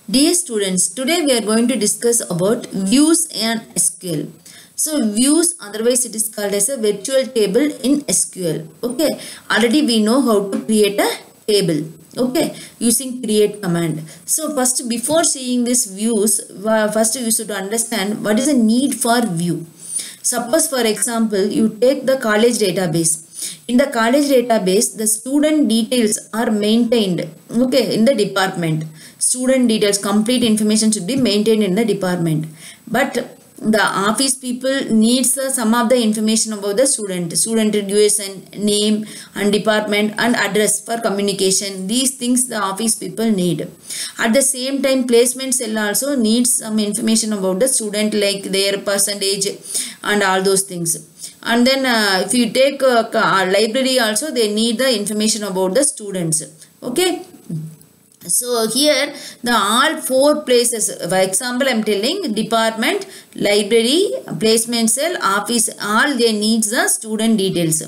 Dear students, today we are going to discuss about views and SQL. So views, otherwise it is called as a virtual table in SQL. Okay, already we know how to create a table. Okay, using create command. So first, before seeing this views, first you should understand what is the need for view. Suppose for example, you take the college database. In the college database, the student details are maintained, okay, in the department. Student details, complete information should be maintained in the department. But the office people needs some of the information about the student duration, name and department and address for communication. These things the office people need. At the same time, placement cell also needs some information about the student, like their percentage and all those things. And then if you take a library also, they need the information about the students. Okay. So here the all four places, for example I am telling department, library, placement cell, office, all they needs the student details.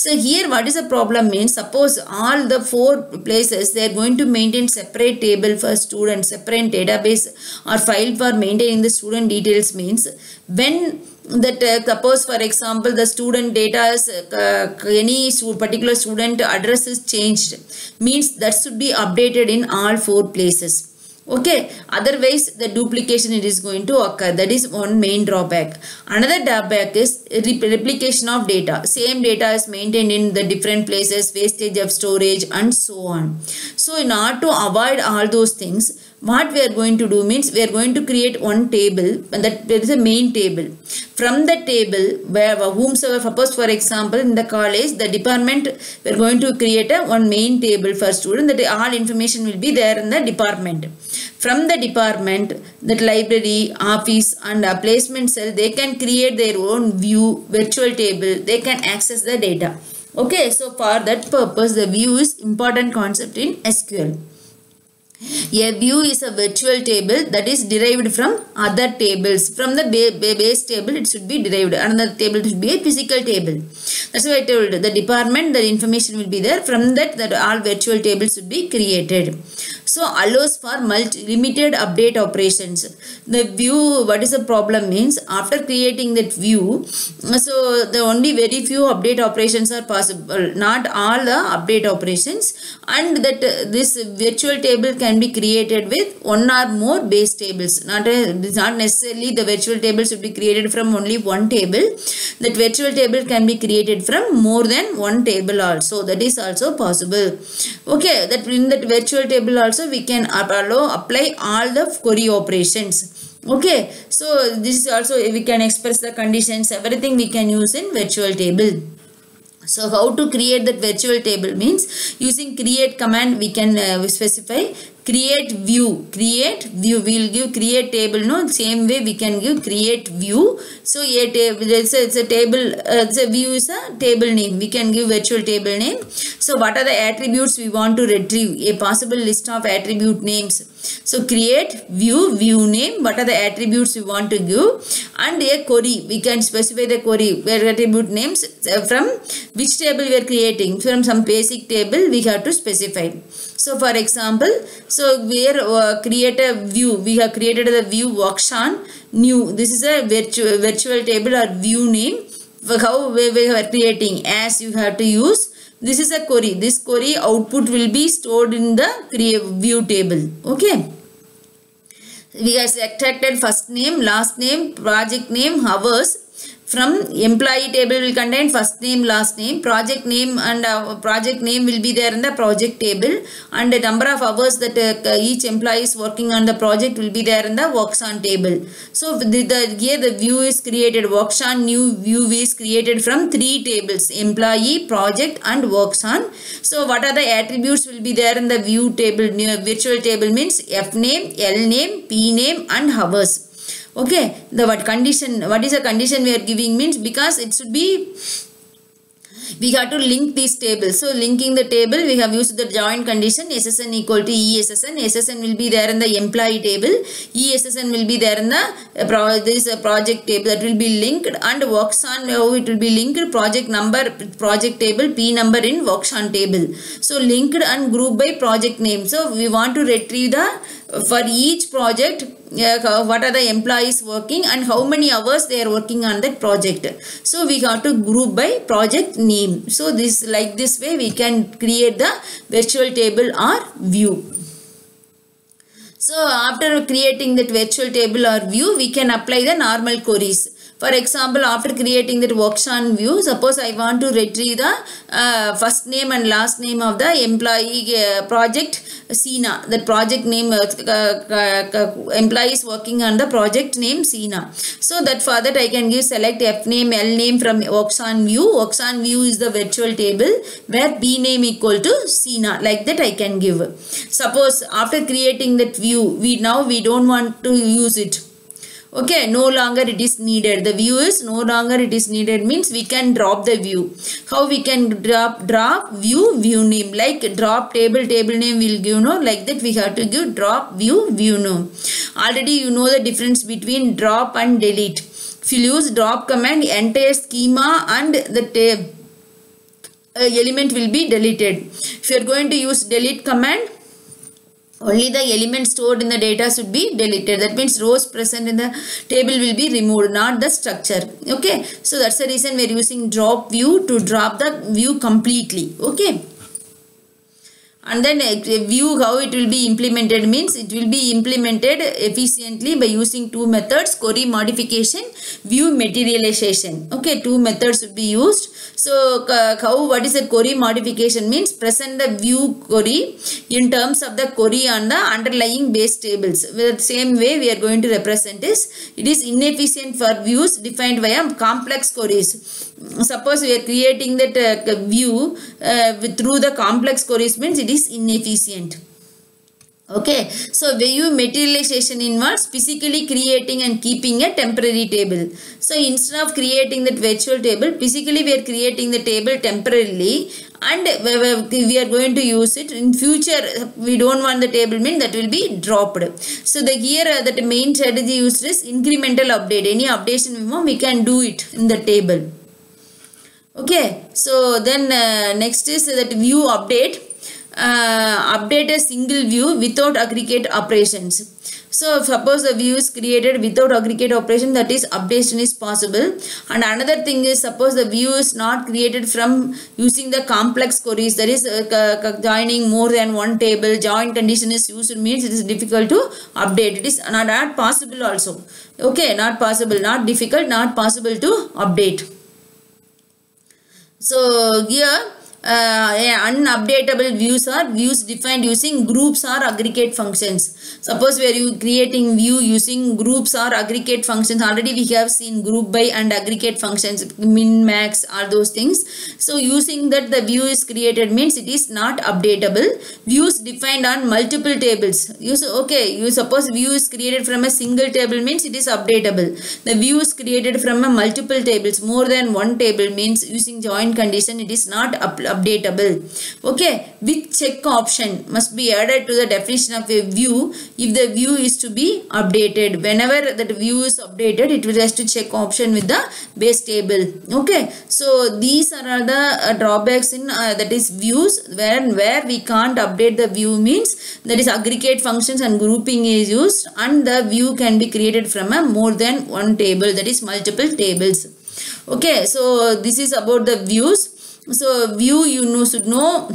So here what is the problem means, suppose all the four places they are going to maintain separate table for students, separate database or file for maintaining the student details means, when that suppose for example the student data is any particular student address is changed, means that should be updated in all four places. Okay, otherwise the duplication it is going to occur. That is one main drawback. Another drawback is replication of data. Same data is maintained in the different places, wastage of storage and so on. So in order to avoid all those things, what we are going to do means, we are going to create one table, and that there is a main table. From the table, where whomsoever, suppose for example in the college, the department, we are going to create one main table for student, that all information will be there in the department. From the department, that library, office and placement cell, they can create their own view, virtual table, they can access the data. Okay, so for that purpose, the view is important concept in SQL. A view is a virtual table that is derived from other tables. From the base table, it should be derived. Another table should be a physical table. That's why I told the department, the information will be there. From that all virtual tables should be created. So allows for limited update operations. The view, what is the problem means, after creating that view, so the only very few update operations are possible, not all the update operations, and that this virtual table can be created with one or more base tables. Not necessarily the virtual table should be created from only one table. That virtual table can be created from more than one table also. That is also possible. Okay, that in that virtual table also we can apply all the query operations. Okay, so this is also, we can express the conditions, everything we can use in virtual table. So how to create that virtual table means, using create command we can specify create view. We will give create table, no, same way we can give create view. So a table, it's a table, it's a view is a table name, we can give virtual table name. So what are the attributes we want to retrieve, a possible list of attribute names. So create view name, what are the attributes we want to give, and a query, we can specify the query where attribute names from which table we are creating, from some basic table we have to specify. So for example, so where create a view, we have created the view workshan new. This is a virtual table or view name. How we are creating, as you have to use. This is a query. This query output will be stored in the view table. Okay. We have extracted first name, last name, project name, hours. From employee table will contain first name, last name, project name, and project name will be there in the project table, and the number of hours that each employee is working on the project will be there in the works on table. So here the view is created, works on new view is created from three tables, employee, project and works on. So what are the attributes will be there in the view table, virtual table means F name, L name, P name and hours. Okay, the what is the condition we are giving means, because it should be, we have to link these tables. So linking the table, we have used the join condition, SSN equal to ESSN. SSN will be there in the employee table, ESSN will be there in the this project table, that will be linked, and works on, it will be linked, project number project table, P number in works on table. So linked and grouped by project name. So we want to retrieve the for each project, what are the employees working and how many hours they are working on that project. So we have to group by project name. So this, like this way we can create the virtual table or view. So after creating that virtual table or view, we can apply the normal queries. For example, after creating that workshop view, suppose I want to retrieve the first name and last name of the employee project Sina. The project name, employees working on the project name Sina. So that for that I can give select F name, L name from workshop view. Workshop view is the virtual table where B name equal to Sina. Like that I can give. Suppose after creating that view, we don't want to use it. Okay, no longer it is needed. The view is no longer it is needed means we can drop the view. How we can drop view name, like drop table name will give no, like that we have to give drop view name. Already you know the difference between drop and delete. If you use drop command, entire schema and the element will be deleted. If you are going to use delete command, only the elements stored in the data should be deleted. That means rows present in the table will be removed, not the structure. Okay. So that's the reason we are using drop view to drop the view completely. Okay. And then view, how it will be implemented means it will be implemented efficiently by using two methods: query modification, view materialization. Okay, two methods would be used. So what is the query modification means? Present the view query in terms of the query on the underlying base tables. With the same way we are going to represent this. It is inefficient for views defined by complex queries. Suppose we are creating that view through the complex queries means it is inefficient. Okay, so view materialization involves physically creating and keeping a temporary table. So instead of creating that virtual table, physically we are creating the table temporarily and we are going to use it. In future we don't want the table means that will be dropped. So here that main strategy used is incremental update. Any updation we can do it in the table. Okay, so then next is that view update. Update a single view without aggregate operations. So suppose the view is created without aggregate operation, that is updation is possible. And another thing is, suppose the view is not created from using the complex queries, that is joining more than one table, join condition is used means it is difficult to update. It is not possible also. Okay, not possible, not difficult, not possible to update. So here unupdatable views are views defined using groups or aggregate functions. Suppose we are creating view using groups or aggregate functions. Already we have seen group by and aggregate functions, min, max, all those things. So using that the view is created means it is not updatable. Views defined on multiple tables. You suppose view is created from a single table means it is updatable. The view is created from a multiple tables, more than one table means using join condition it is not updatable. Okay, with check option must be added to the definition of a view if the view is to be updated. Whenever that view is updated, it will has to check option with the base table. Okay, so these are all the drawbacks in that is views where we can't update the view means that is aggregate functions and grouping is used, and the view can be created from a more than one table, that is multiple tables. Okay, so this is about the views. So view should know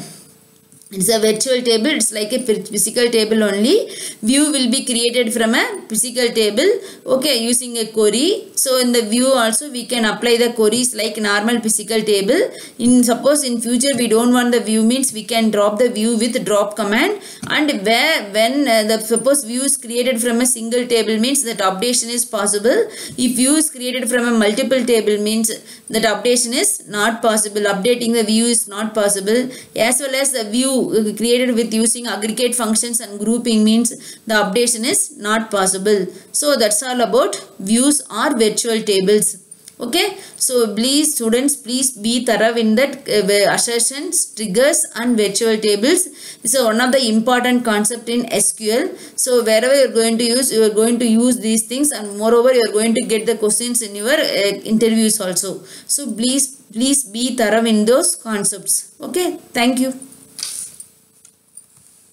it's a virtual table. It's like a physical table only. View will be created from a physical table. Okay, using a query. So in the view also we can apply the queries like normal physical table. Suppose in future we don't want the view means we can drop the view with drop command. And when suppose view is created from a single table means that updation is possible. If view is created from a multiple table means that updation is not possible. Updating the view is not possible. As well as the view created with using aggregate functions and grouping means the updation is not possible. So that's all about views or virtual tables. Okay, so please students, please be thorough in that assertions, triggers and virtual tables. This is one of the important concept in SQL. So wherever you are going to use these things, and moreover you are going to get the questions in your interviews also. So please be thorough in those concepts. Okay, thank you.